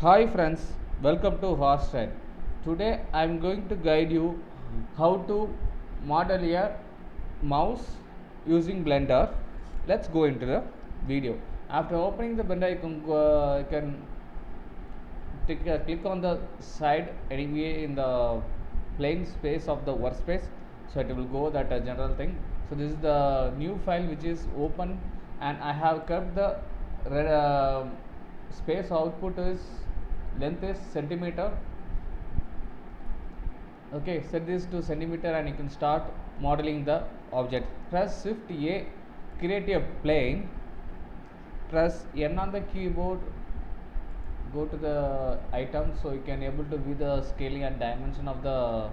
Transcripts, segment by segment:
Hi friends, welcome to Hosted. Today I am going to guide you how to model a mouse using Blender. Let's go into the video. After opening the Blender, you can click on the side anyway in the plain space of the workspace, so it will go that general thing. So this is the new file which is open, and I have kept the space output is length is centimeter. Okay, set this to centimeter and you can start modeling the object. Press shift A, create a plane. Press N on the keyboard, go to the item so you can able to view the scaling and dimension of the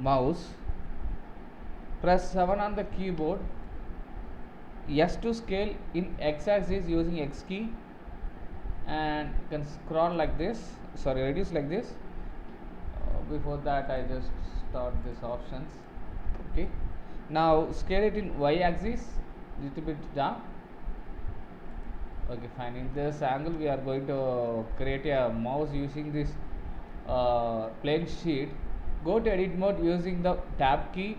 mouse. Press 7 on the keyboard, S to scale in x-axis using X key, and you can scroll like this, reduce like this. Before that I just start these options. Okay, now scale it in y-axis little bit down. Okay, fine. In this angle we are going to create a mouse using this plain sheet. Go to edit mode using the tab key,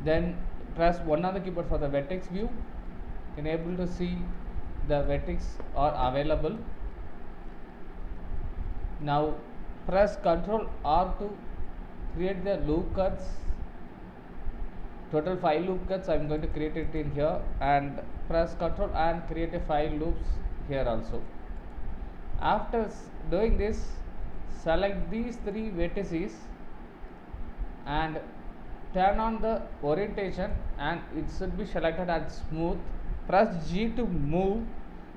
then press 1 on the keyboard for the vertex view. You can able to see the vertex are available. Now press Ctrl R to create the loop cuts. Total 5 loop cuts I am going to create it in here, and press Ctrl and create a 5 loops here also. After doing this, select these 3 vertices and turn on the orientation, and it should be selected as smooth. Press G to move.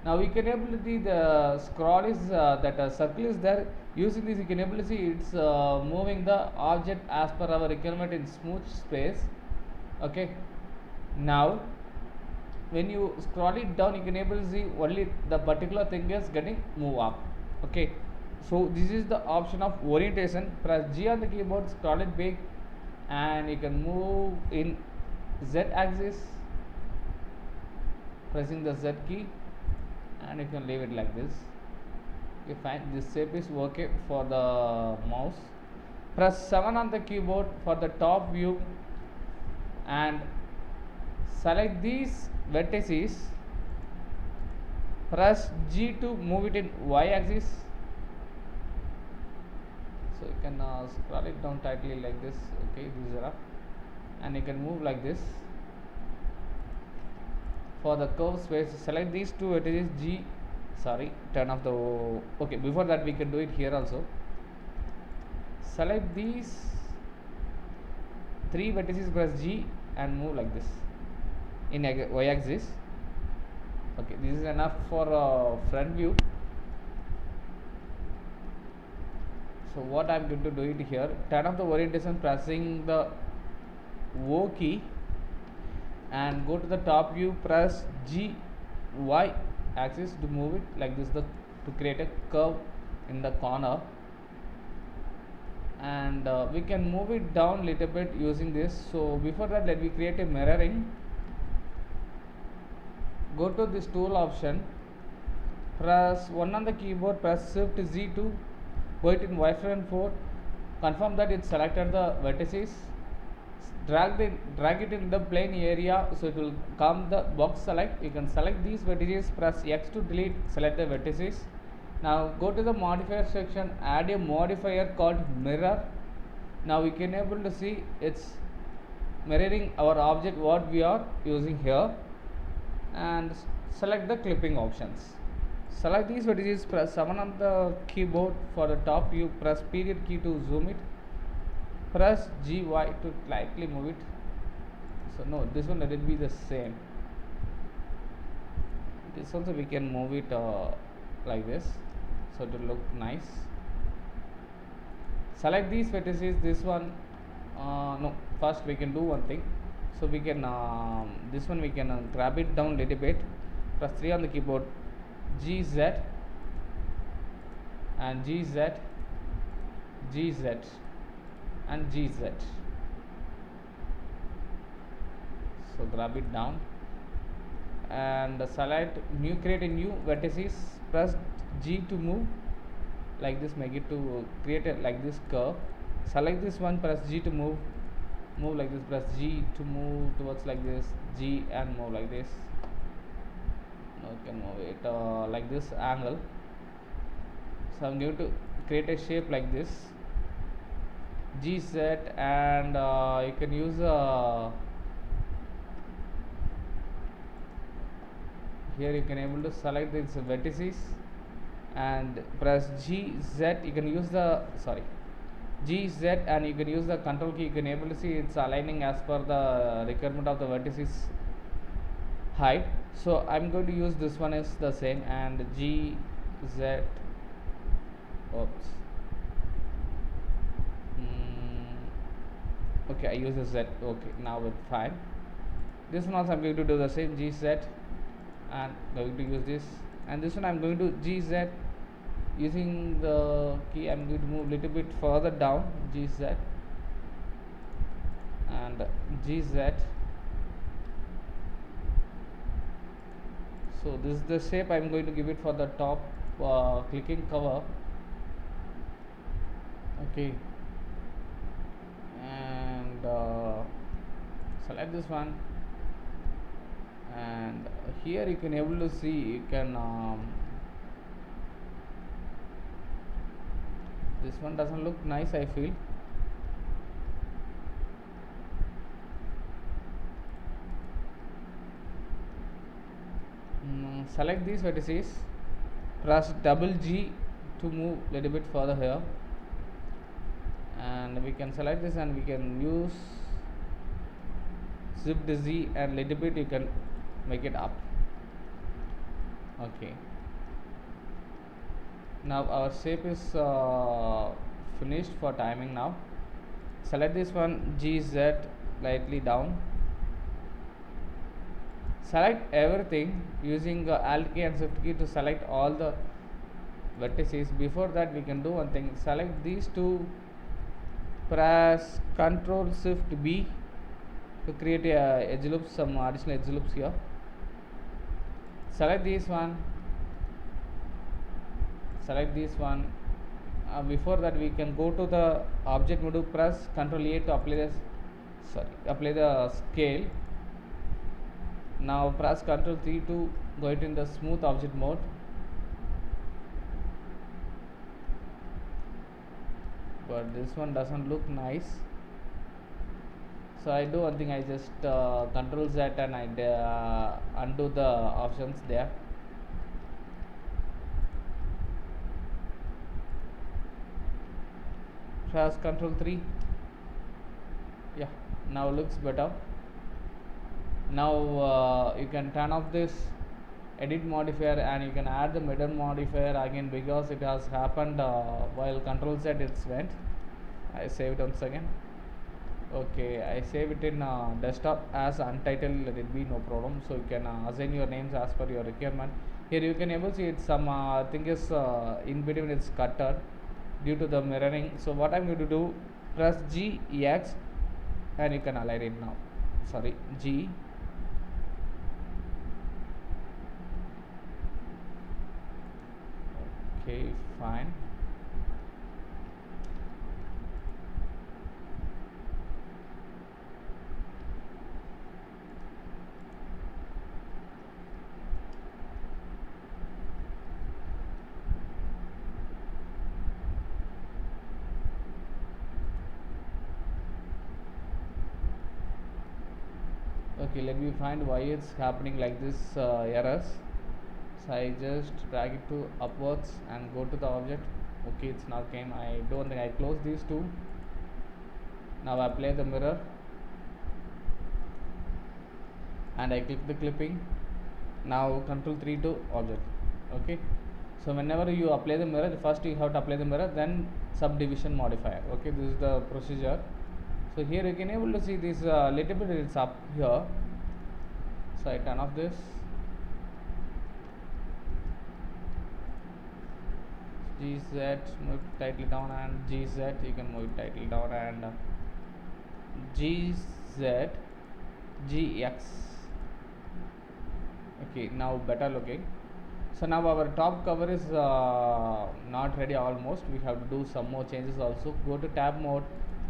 Now you can able to see the scroll is that circle is there. Using this you can able to see it's moving the object as per our requirement in smooth space. Okay, now when you scroll it down you can able to see only the particular thing is getting move up. Okay, so this is the option of orientation. Press G on the keyboard, scroll it big, and you can move in Z axis pressing the Z key, and you can leave it like this. You find this shape is okay for the mouse. Press 7 on the keyboard for the top view and select these vertices. Press G to move it in Y axis. So you can scroll it down tightly like this. Okay, this is rough, and you can move like this. For the curve space, select these 2 vertices. G, turn off the. Okay, before that we can do it here also. Select these 3 vertices, press G and move like this in Y axis. Okay, this is enough for front view. So what I am going to do it here, turn off the orientation pressing the O key, and go to the top view, press G Y axis to move it like this, to create a curve in the corner, and we can move it down little bit using this. So before that let me create a mirroring. Go to this tool option, press 1 on the keyboard, press shift Z to go it in wireframe 4, confirm that it selected the vertices. Drag it in the plane area so it will come the box select. You can select these vertices, press X to delete, select the vertices. Now go to the modifier section, add a modifier called mirror. Now we can able to see it's mirroring our object what we are using here, and select the clipping options. Select these vertices, press 7 on the keyboard for the top view, press period key to zoom it, press GY to slightly move it. So no, this one let it be the same. This also we can move it like this, so it will look nice. Select these vertices, this one no, first we can do one thing. So we can this one we can grab it down little bit, press 3 on the keyboard, GZ and GZ, GZ and GZ. So grab it down and select new, create a new vertices, press G to move like this, make it to create a like this curve. Select this one, press G to move like this, press G to move towards like this, G and move like this. Now you can move it like this angle. So I'm going to create a shape like this, GZ, and you can use here you can able to select these vertices and press GZ. You can use the GZ, and you can use the control key. You can able to see it's aligning as per the requirement of the vertices height. So I'm going to use this one as the same, and GZ. Oops. Okay, I use the Z. Okay, now it's fine. This one also I'm going to do the same, GZ, and going to use this, and this one I'm going to GZ. Using the key I'm going to move a little bit further down, GZ and GZ. So this is the shape I'm going to give it for the top clicking cover. Okay, and select this one, and here you can able to see, you can this one doesn't look nice, I feel. Select these vertices, press double G to move a little bit further here, and we can select this, and we can use shift Z, and little bit you can make it up. Okay, now our shape is finished for timing. Now select this one, GZ, lightly down. Select everything using Alt key and Shift key to select all the vertices. Before that, we can do one thing. Select these two, press Ctrl Shift B to create a edge loops, some additional edge loops here. Select this one, select this one. Before that, we can go to the object mode, press Ctrl A to apply the scale. Now press Ctrl 3 to go it in the smooth object mode. But this one doesn't look nice. So I do one thing, I just Ctrl Z and I undo the options there. Press Ctrl 3. Yeah, now looks better. Now you can turn off this edit modifier, and you can add the mirror modifier again, because it has happened while Ctrl Z it's went. I save it once again. Okay, I save it in desktop as untitled, let it be, no problem. So you can assign your names as per your requirement. Here you can able to see it's some thing is in between, it's cutted due to the mirroring. So what I'm going to do, press GX, and you can align it now. Sorry, G. Okay, fine. Okay, let me find why it's happening like this errors. So I just drag it to upwards and go to the object. Okay, it's now came. I don't think I close these two. Now I apply the mirror and I click the clipping. Now Ctrl 3 to object. Okay, so whenever you apply the mirror, first you have to apply the mirror, then subdivision modifier. Okay, this is the procedure. So here you can able to see this little bit it's up here. So I turn off this. GZ, move it tightly down, and GZ you can move it tightly down, and GZ, GX. Okay, now better looking. So now our top cover is not ready almost. We have to do some more changes also. Go to tab mode,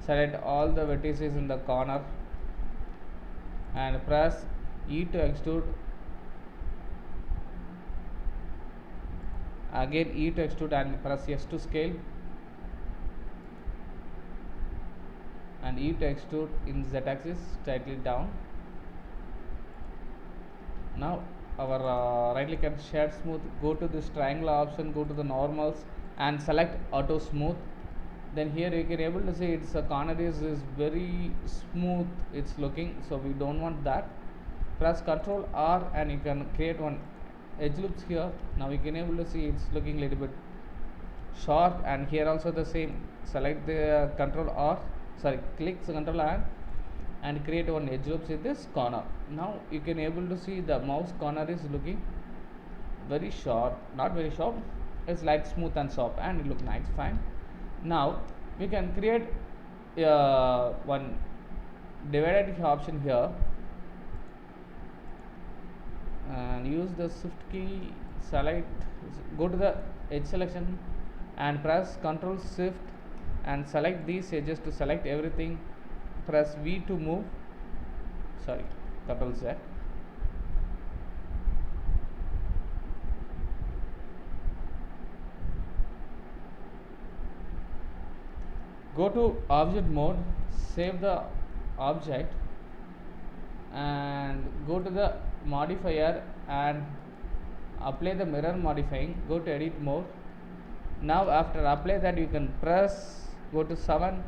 select all the vertices in the corner and press E to extrude. Again E to extrude and press S to scale and E to extrude in Z axis slightly down. Now our right click and shade smooth, go to this triangle option, go to the normals and select auto smooth. Then here you can able to see its corner is very smooth, it's looking, so we don't want that. Press Ctrl R and you can create one edge loops here. Now you can able to see it's looking little bit sharp, and here also the same. Select the Ctrl R, sorry, click Ctrl R and create one edge loops in this corner. Now you can able to see the mouse corner is looking very sharp, not very sharp, it's like smooth and soft and it look nice, fine. Now we can create one divided option here and use the shift key, select, go to the edge selection and press Ctrl Shift and select these edges. To select everything, press V to move, sorry, Ctrl Z. Go to object mode, save the object and go to the modifier and apply the mirror modifying. Go to edit mode. Now after apply that, you can press, go to 7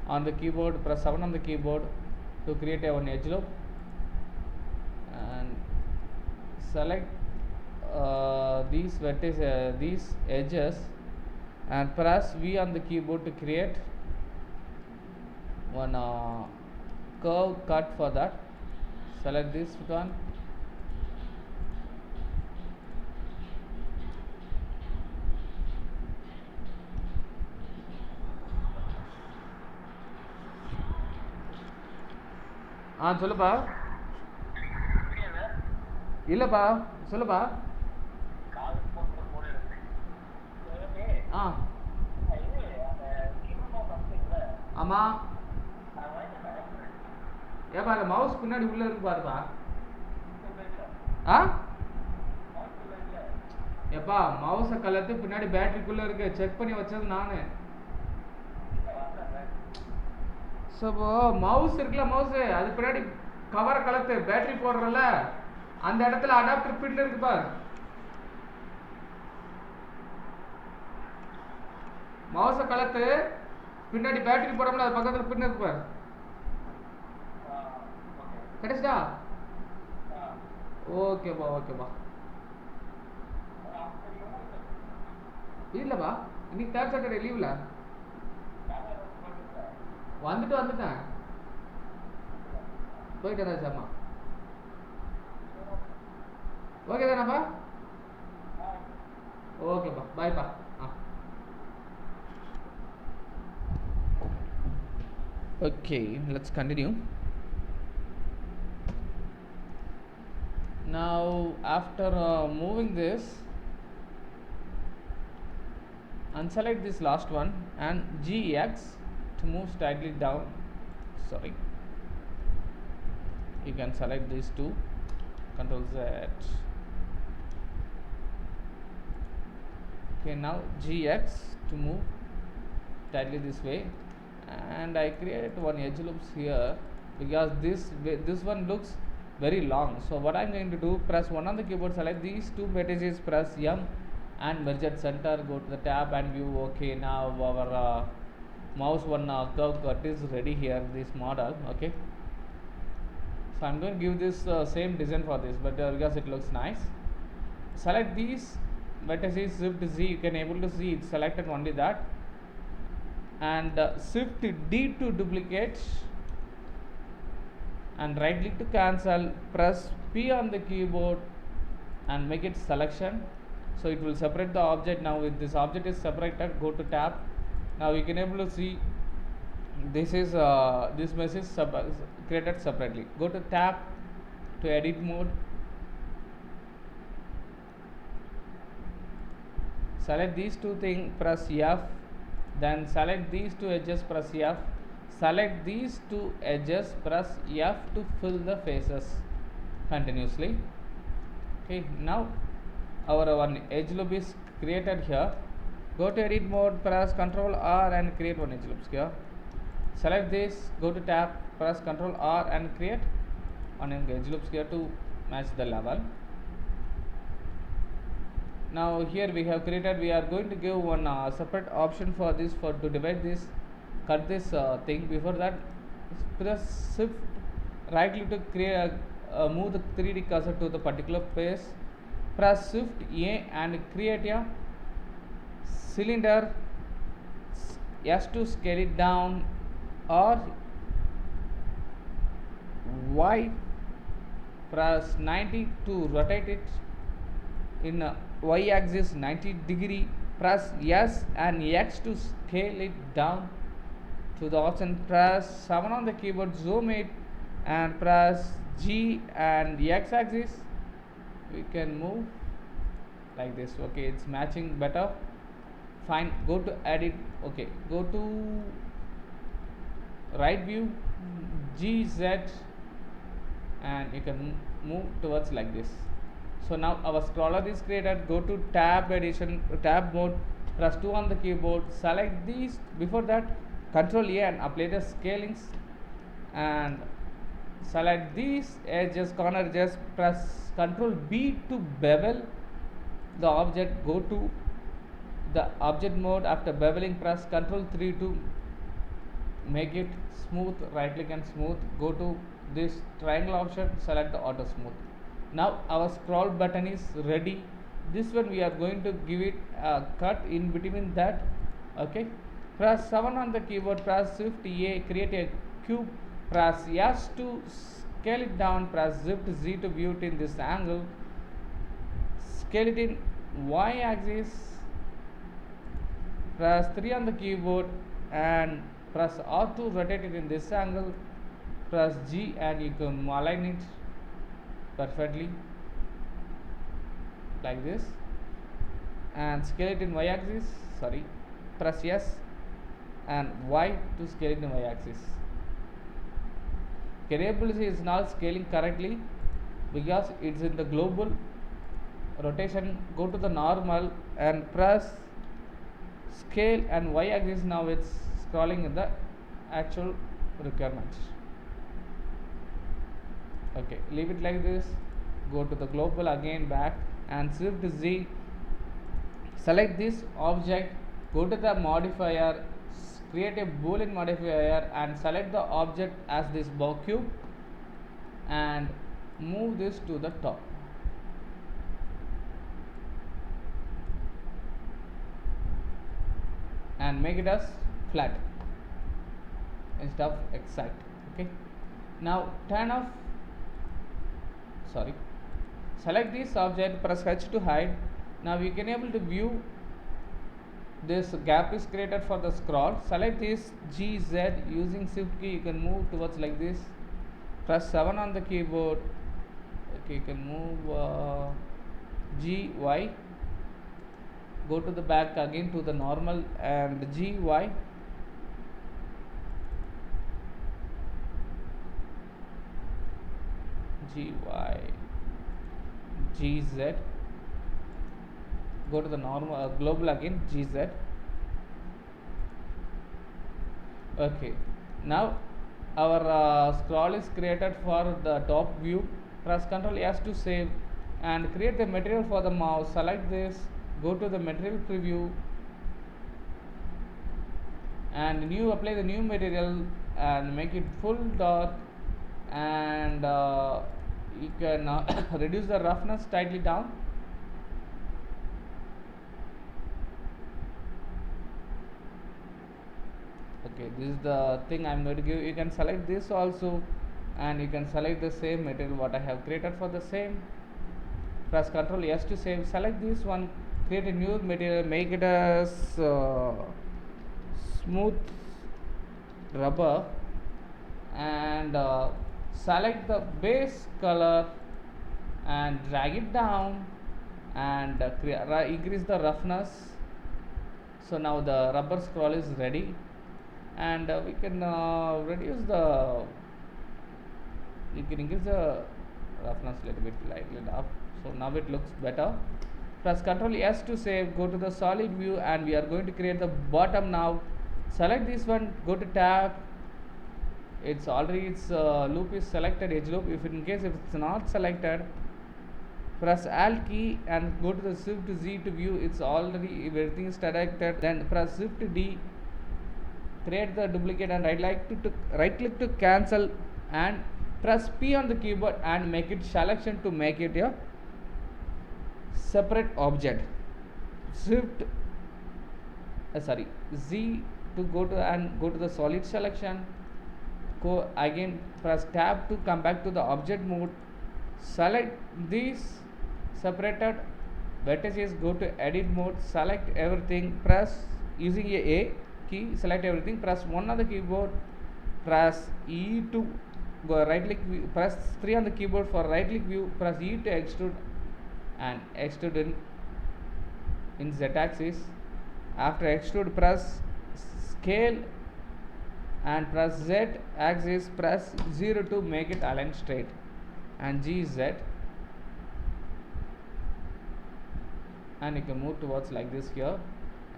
on the keyboard, press 7 on the keyboard to create a one edge loop and select these vertices, these edges and press V on the keyboard to create one curve cut. For that, select this one சொல்லுப்பா இல்லப்பா சொல்லுப்பா ஆமா ஏப்பா அந்த mouse பின்னாடி உள்ள இருக்கு பாருப்பா. ஏப்பா மவுஸை கலத்து பின்னாடி பேட்டரிக்குள்ள இருக்கு, செக் பண்ணி வச்சது நானு. ஸோ மவுஸ் இருக்குல்ல, மவுஸு அது பின்னாடி கவரை கலத்து பேட்டரி போடுறல அந்த இடத்துல அடாப்டர் பின் இருக்கு பார். மவுஸை கலத்து பின்னாடி பேட்டரி போடல, அது பக்கத்தில் பின் இருக்கு பார். கிடைச்சா? ஓகேப்பா ஓகேப்பா. இல்லைப்பா இன்னைக்கு தேர்ட் சாட்டர்டே லீவ்ல வந்துட்டேன் போயிட்டு ஏதாச்சாம்மா. ஓகே தானேப்பா? ஓகேப்பா, பாய்ப்பா. Okay, let's continue. Now after moving this, unselect this last one and GX to move slightly down. Sorry, you can select these two, Ctrl Z. Okay, now GX to move slightly this way, and I create one edge loops here because this one looks very long. So what I'm going to do, press 1 on the keyboard, select these two vertices, press M and merge at center, go to the tab and view. Okay, now our mouse one curve cut is ready here, this model. Okay, so I'm going to give this same design for this, but because it looks nice, select these vertices, shift Z, you can able to see it's selected only that, and shift D to duplicate and right click to cancel, press P on the keyboard and make it selection, so it will separate the object. Now if this object is separated, go to tab. Now you can able to see this is this message created separately. Go to tab to edit mode select these two things, press F, then select these two edges, press F, select these two edges, press F to fill the faces continuously. Okay, now our one edge loop is created here. Go to edit mode, press Ctrl R and create one edge loops here. Select this, go to tab, press Ctrl R and create one edge loops here to match the level. Now here we have created, we are going to give one separate option for this, for to divide this, cut this thing. Before that, press shift right click to create move the 3D cursor to the particular place. Press shift A and create a cylinder S to scale it down, or Y press 90 to rotate it in Y axis 90 degree. Press S and X to scale it down to the option. Press 7 on the keyboard, zoom it, and press G and X axis. We can move like this. Okay, it's matching better. Fine, go to edit. Okay, go to right view, GZ, and you can move towards like this. So now our scroller is created. Go to tab edition, tab mode, press 2 on the keyboard, select these. Before that, Ctrl A and apply the scalings, and select these edges, corner edges, press Ctrl B to bevel the object. Go to the object mode. After beveling, press Ctrl 3 to make it smooth. Right click and smooth. Go to this triangle option, select the auto smooth. Now our scroll button is ready. This one we are going to give it a cut in between that. Okay, press 7 on the keyboard, press shift A, create a cube, press S to scale it down, press shift Z to view it in this angle, scale it in Y axis, press 3 on the keyboard and press R to rotate it in this angle, press G and you can align it perfectly like this, and scale it in Y axis. Sorry, press S and Y to scale it in Y axis. Variability is not scaling correctly because it's in the global rotation. Go to the normal and press scale and Y axis. Now it's scrolling in the actual requirement. Okay, leave it like this. Go to the global again, back, and shift Z, select this object, go to the modifier, create a boolean modifier and select the object as this bow cube and move this to the top. And make it as flat instead of exact. Okay, now select this object, press H to hide. Now you can able to view this gap is created for the scroll. Select this GZ, using shift key you can move towards like this. Press 7 on the keyboard. Okay, you can move GY, go to the back again to the normal and GY, GZ, go to the normal global again, GZ. Okay, now our scroll is created for the top view. Press Ctrl S to save and create the material for the mouse. Select this, go to the material preview and apply the new material and make it full dark, and you can reduce the roughness slightly down. Okay, this is the thing I am going to give. You can select this also, and you can select the same material what I have created for the same. Press Ctrl S to save. Select this one, create a new material, make it as smooth rubber, and select the base color and drag it down and increase the roughness. So now the rubber scroll is ready, and we can reduce the, you can increase the roughness a little bit, lightly up. So now it looks better. Press Ctrl S to save, go to the solid view, and we are going to create the bottom now. Select this one, go to tab. It's already, its loop is selected, edge loop. If in case if it's not selected, press Alt key and go to the Shift Z to view. It's already, everything is selected. Then press Shift D, create the duplicate, and right click to cancel, and press P on the keyboard and make it selection to make it a separate object. Shift Z to go to the solid selection. Go again, press tab to come back to the object mode. Select these separated vertices, go to edit mode, select everything, press using a key, select everything, press 1 on the keyboard, press E to go right click, press 3 on the keyboard for right click view, press E to extrude and extrude in Z axis. After extrude, press scale and press Z axis, press 0 to make it align straight, and G is Z, and you can move towards like this here.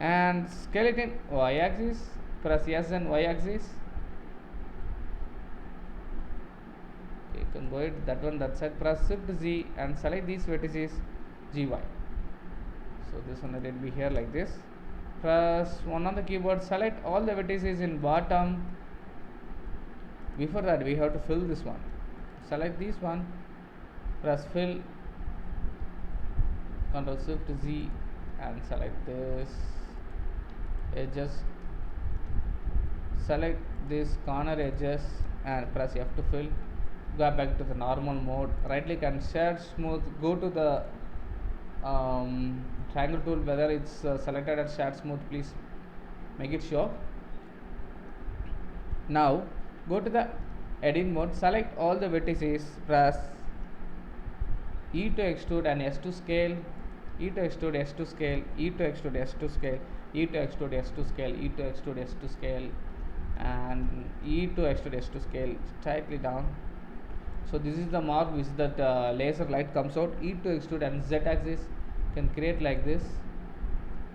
And scale it in Y axis, press S and Y axis. You can go it that one, that side, press Shift Z and select these vertices GY. So this one will be here like this. Press 1 on the keyboard, select all the vertices in bottom. Before that we have to fill this one. Select this one, press fill, Ctrl Shift Z and select this edges, select this corner edges and press F to fill. Go back to the normal mode, right click and shade smooth, go to the triangle tool, whether it's selected as shade smooth, please make it show. Now go to the edit mode, select all the vertices, press E to extrude and S to scale, E to extrude, S to scale, E to extrude, S to scale, E to extrude, S to scale, E to extrude, S to scale, and E to extrude, S to scale, slightly down. So this is the mark which that laser light comes out. E to extrude and Z axis can create like this,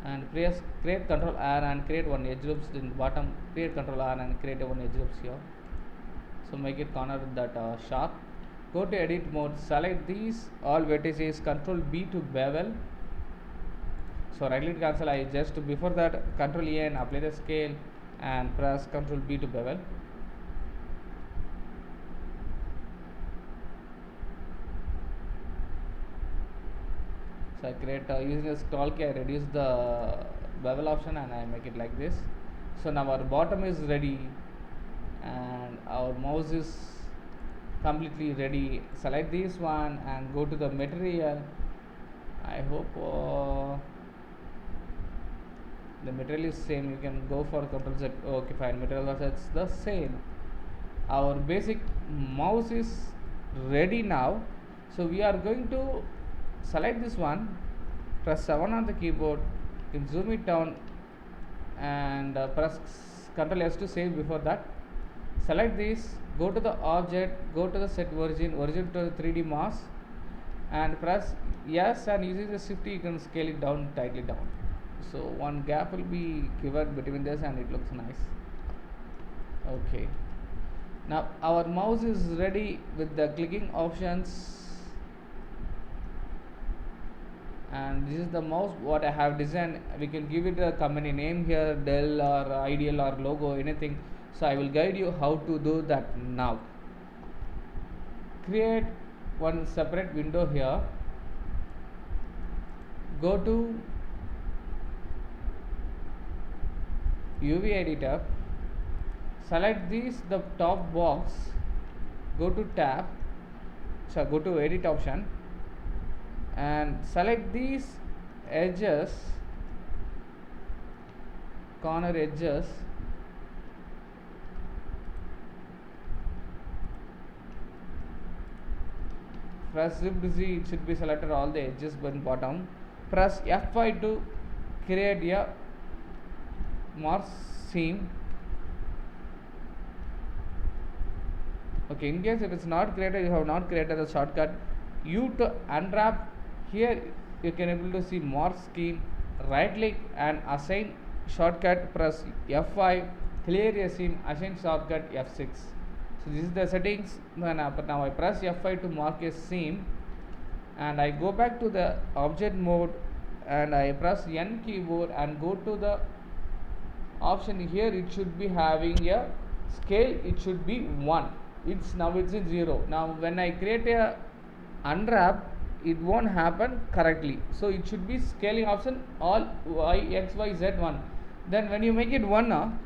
and press create Ctrl R and create one edge loops in bottom, create Ctrl R and create one edge loops here. So make it corner that sharp. Go to edit mode, select these all vertices, Ctrl B to bevel. So right click cancel, I just before that Ctrl A and apply the scale and press Ctrl B to bevel. So I create using the scroll key, I reduce the bevel option and I make it like this. So now our bottom is ready and our mouse is completely ready. Select this one and go to the material. I hope the material is same. You can go for Ctrl Z. Okay, fine. Material assets the same. Our basic mouse is ready now. So we are going to select this one, press 7 on the keyboard, you can zoom it down and press Ctrl S to save. Before that, select this, go to the object, go to the set origin to the 3D mask and press yes, and using the shift you can scale it down, tightly down. So one gap will be given between this and it looks nice. Okay, now our mouse is ready with the clicking options, and this is the mouse what I have designed. We can give it a company name here, Dell or Ideal or logo, anything. So I will guide you how to do that now. Create one separate window here, go to UV editor, select this the top box, go to tab, so go to edit option and select these edges, corner edges, Press Shift Z, it should be selected all the edges on bottom. Press F5 to create a Morse seam. Okay, in case if it's not created, you have not created a shortcut, you to unwrap here, you can able to see Morse scheme, right click and assign shortcut, press F5, clear a seam, assign shortcut F6. So this is the settings. Now I press F5 to mark a seam and I go back to the object mode and I press N keyboard and go to the option here. It should be having a scale, it should be 1. It's now it's in 0. Now when I create a unwrap, it won't happen correctly, so it should be scaling option all y x y z 1. Then when you make it 1,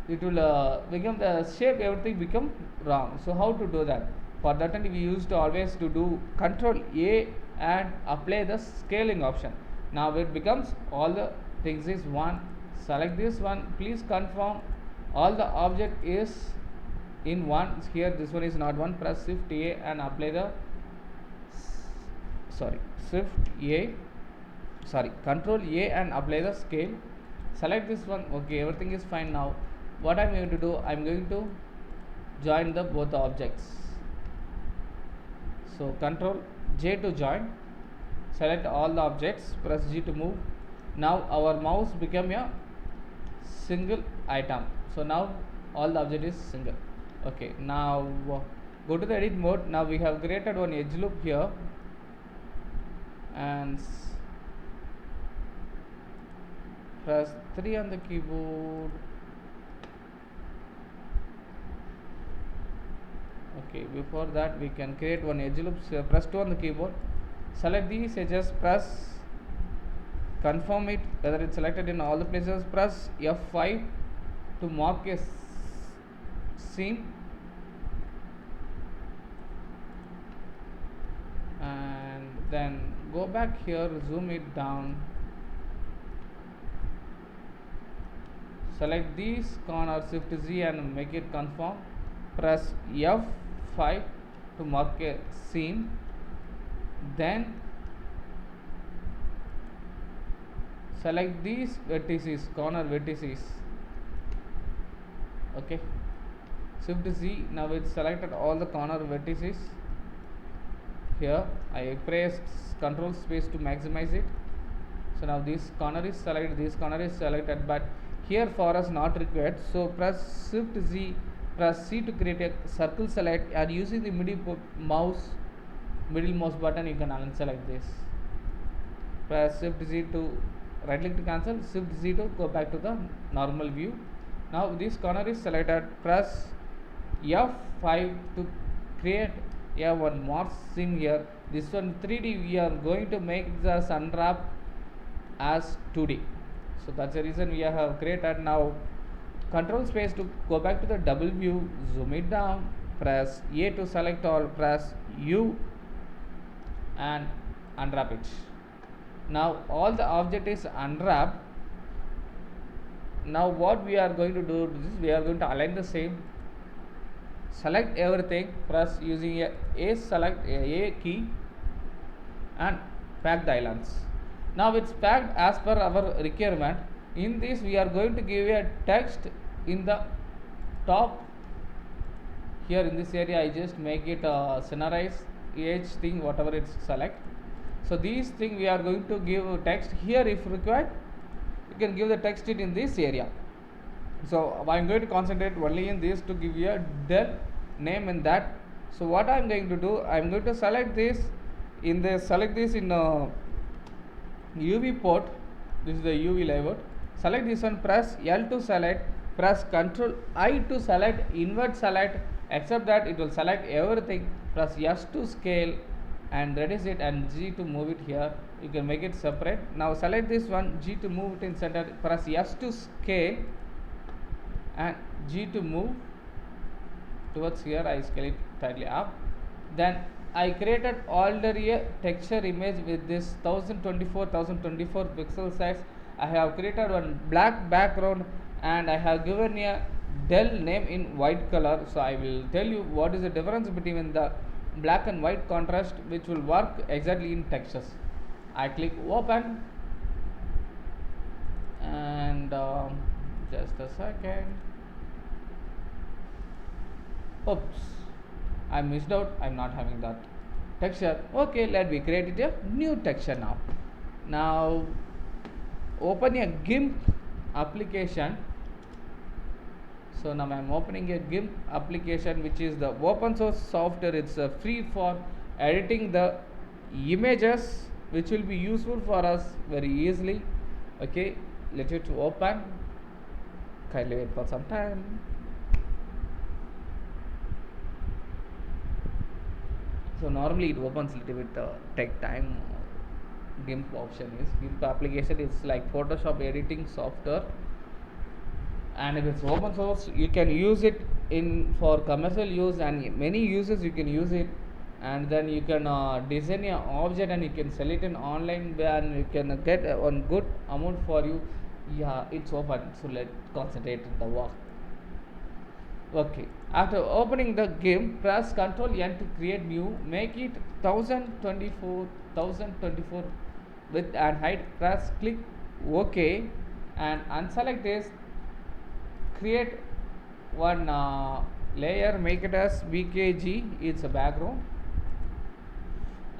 it will become the shape, everything become wrong. So how to do that? For that time we used to always to do Control A and apply the scaling option. Now it becomes all the things is 1. Select this one, please confirm all the object is in 1. Here this one is not 1. Press Shift A and apply the Control A and apply the scale. Select this one. Okay, everything is fine. Now what I'm going to do, I'm going to join the both objects. So Control J to join, select all the objects, press G to move. Now our mouse become a single item, so now all the object is single. Okay, now go to the edit mode. Now we have created one edge loop here and press 3 on the keyboard. Okay, before that we can create one edge loop. So press 2 on the keyboard, select these edges, press confirm it whether it's selected in all the places, press F5 to mark a seam and then go back here, zoom it down, select these corners, Shift Z and make it confirm, press F5 to mark a seam, then select these vertices, corner vertices. Okay, Shift Z, now it's selected all the corner vertices. Here I press Control space to maximize it. So now this corner is selected, this corner is selected, but here for us not required. So press Shift Z, press C to create a circle select, and using the middle mouse button you can unselect this. Press Shift Z to right click to cancel, Shift Z to go back to the normal view. Now this corner is selected, press F5 to create a one Morse seam here. This one 3D, we are going to make the unwrap as 2D. So that's the reason we have created. Now Control space to go back to the double view, zoom it down, press A to select all, press U and unwrap it. Now all the object is unwrapped. Now what we are going to do is we are going to align the same. Select everything, press using a key and pack the islands. Now it's packed as per our requirement. In this we are going to give a text in the top. Here in this area I just make it scenarize each thing whatever it's select. So these thing we are going to give text here. If required you can give the text it in this area. So I am going to concentrate only in this to give you a del name in that. So what I am going to do, I am going to select this in UV port. This is the UV layout. Select this one, press L to select, press Ctrl I to select, invert select, except that it will select everything. Press S to scale and reduce it, and G to move it here. You can make it separate. Now select this one, G to move it in center, press S to scale and G to move towards here. I scale it tightly up. Then I created already a texture image with this 1024 pixel size. I have created one black background and I have given a del name in white color. So I will tell you what is the difference between the black and white contrast which will work exactly in textures. I click open, and just a second. Oops, I missed out. I'm not having that texture. Okay, let me create a new texture now. Now open a GIMP application. So now I'm opening a GIMP application, which is the open source software. It's free for editing the images, which will be useful for us very easily. Okay, let it open. Kindly wait for some time. So normally it opens a little bit take time. GIMP option is GIMP application is like Photoshop editing software, and if it's open source you can use it in for commercial use, and many uses you can use it, and then you can design an object and you can sell it in online, and you can get one good amount for you. Yeah, it's open, so let's concentrate in the work. Okay, after opening the GIMP, press Ctrl N to create new, make it 1024 width and height. Press click OK and unselect this. Create one layer, make it as BKG, it's a background.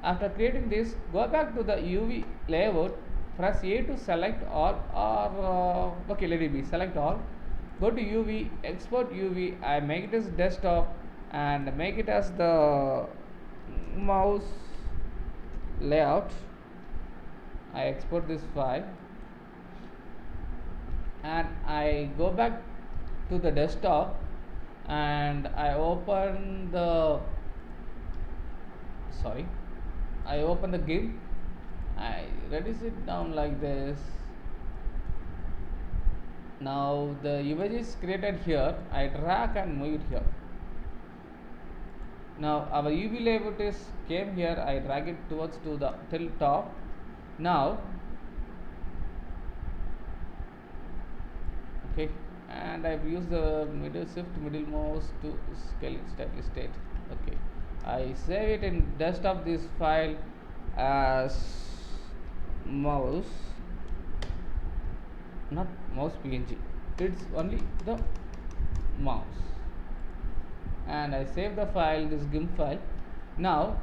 After creating this, go back to the UV layout, press A to select all, or okay, let it be select all. Go to UV, export UV. I make it as desktop and make it as the mouse layout. I export this file and I go back to the desktop and I open the GIMP. I reduce it down like this. Now the image is created here. I drag and move it here. Now our UV layout is came here. I drag it towards to the till top. Now okay, and I've used the shift middle mouse to scale it steady state. Okay, I save it in desktop this file as mouse, not mouse png, it's only the mouse, and I save the file, this GIMP file. Now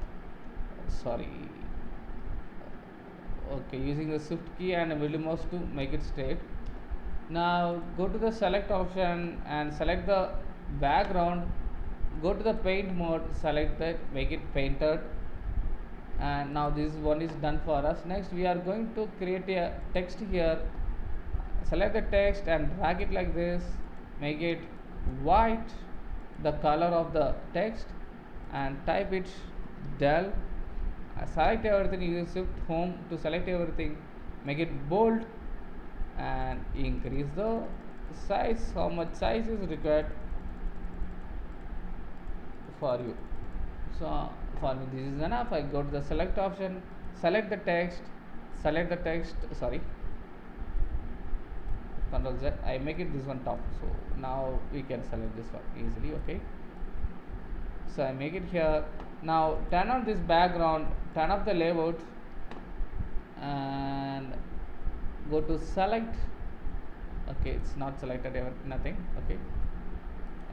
okay, using the shift key and a middle mouse to make it straight. Now go to the select option and select the background, go to the paint mode, select that, make it painted, and now this one is done for us. Next we are going to create a text here. Select the text and drag it like this, make it white, the color of the text, and type it del. Select everything, use shift home to select everything, make it bold and increase the size, how much size is required for you. So for me this is enough. I go to the select option, select the text, Ctrl Z, I make it this one top, so now we can select this one easily. Okay, so I make it here. Now turn on this background, turn off the layout and go to select. Okay, it's not selected ever, nothing. Okay,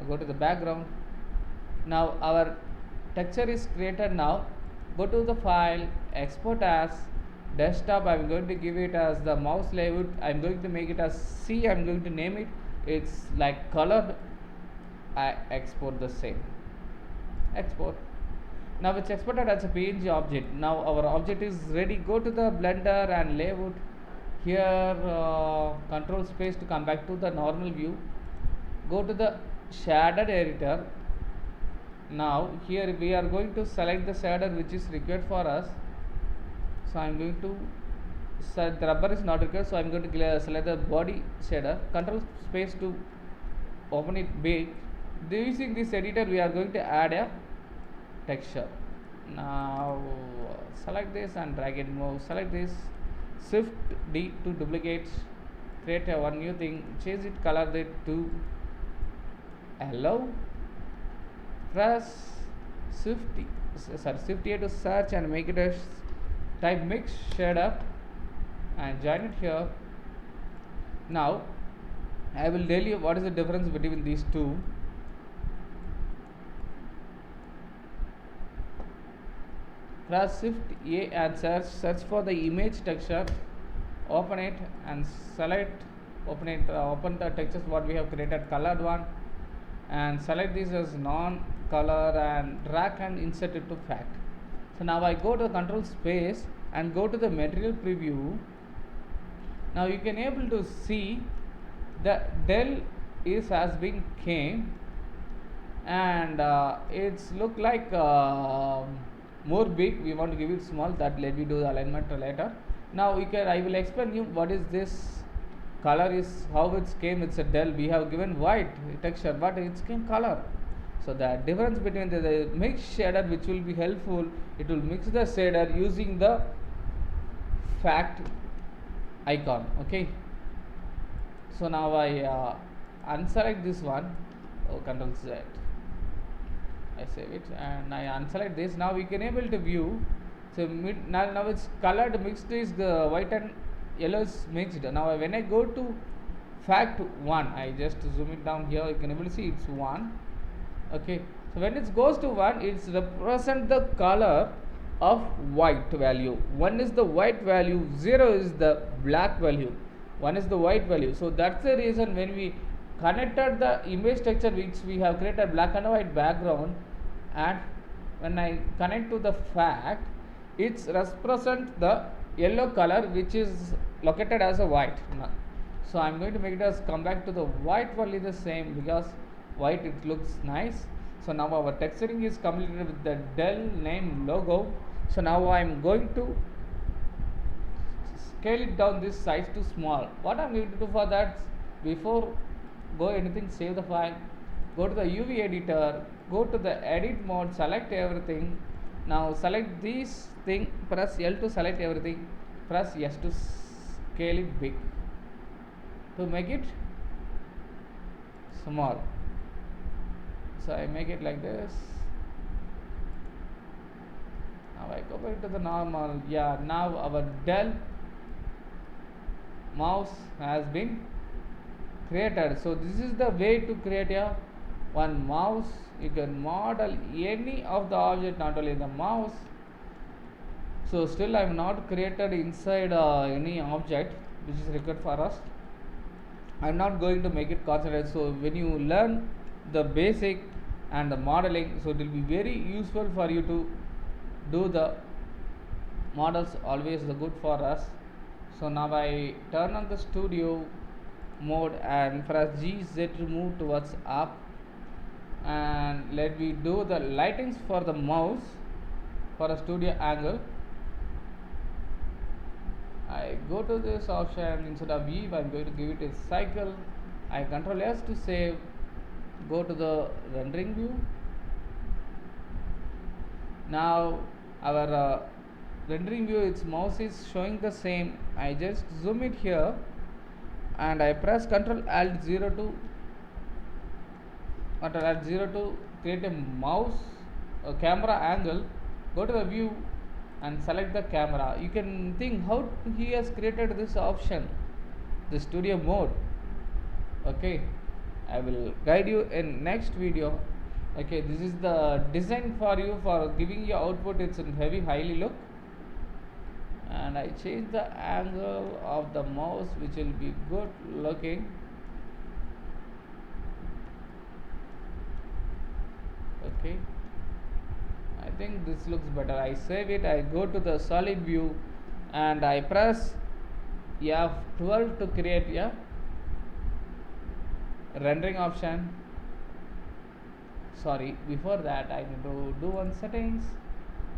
I go to the background. Now our texture is created. Now go to the file, export as desktop. I'm going to give it as the mouse layout. I'm going to make it as C. I'm going to name it, it's like colored. I export the same, export. Now it's exported as a PNG object. Now our object is ready. Go to the blender and layout here, control space to come back to the normal view. Go to the shader editor. Now here we are going to select the shader which is required for us. So I am going to the rubber is not required, so I am going to select the body shader. Control space to open it big. Using this editor we are going to add a texture. Now select this and drag and move. Select this, shift D to duplicate, create a one new thing, change it color it to yellow, press shift shift A to search and make it a type mix shader and join it here. Now I will tell you what is the difference between these two. Press shift A and search for the image texture, open it and select, open the textures what we have created, colored one, and select this as non-color and drag and insert it to fact. So now I go to the control space and go to the material preview. Now you can able to see the del is has been came, and it's look like more big. We want to give it small. That let me do the alignment later. Now I will explain you what is this color is, how it came. It's a del. We have given white texture, but it came color. So the difference between the mix shader, which will be helpful, it will mix the shader using the fact icon. Okay. So now I unselect this one. Control Z. I save it and I unselect this. Now we can able to view. So now it's colored mixed is the white and yellow is mixed. Now when I go to fact 1, I just zoom it down here. You can able to see it's 1. Okay. So when it goes to 1, it's represent the color of white value. 1 is the white value, 0 is the black value. 1 is the white value. So that's the reason when we connected the image texture which we have created black and white background, and when I connect to the fact, it's represent the yellow color which is located as a white. So I'm going to make it as come back to the white only the same, because white it looks nice. So now our texturing is completed with the Dell name logo. So now I'm going to scale it down this size to small. What I'm going to do for that, before go anything, save the file, go to the UV editor, go to the edit mode, select everything. Now select this thing, press L to select everything, press S to scale it big, to make it small. So I make it like this. Now I go back to the normal. Yeah, now our Dell mouse has been created. So this is the way to create a one mouse. You can model any of the object, not only the mouse. So still I have not created inside any object which is required for us. I am not going to make it concentrate. So when you learn the basic and the modeling, so it will be very useful for you to do the models, always the good for us. So now I turn on the studio mode and press GZ to move towards up, and let me do the lightings for the mouse for a studio angle. I go to this option, instead of weave I'm going to give it a cycle. I control S to save, go to the rendering view. Now our rendering view, its mouse is showing the same. I just zoom it here and I press Ctrl Alt 0 to create a mouse camera angle. Go to the view and select the camera. You can think how he has created this option, the studio mode. Okay, I will guide you in next video. Okay, this is the design for you for giving you output. It's in heavy highly look, and I change the angle of the mouse which will be good looking. Okay, I think this looks better. I save it, I go to the solid view and I press F12 to create a rendering option. Sorry, before that I need to do one settings,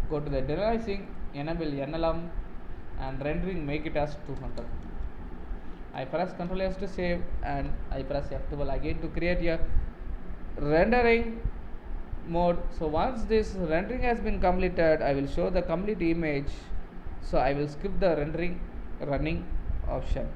go to the denoising, enable NLM and rendering, make it as 200. I press Ctrl S to save and I press F12 again to create a rendering mode. So once this rendering has been completed, I will show the complete image. So I will skip the rendering running option.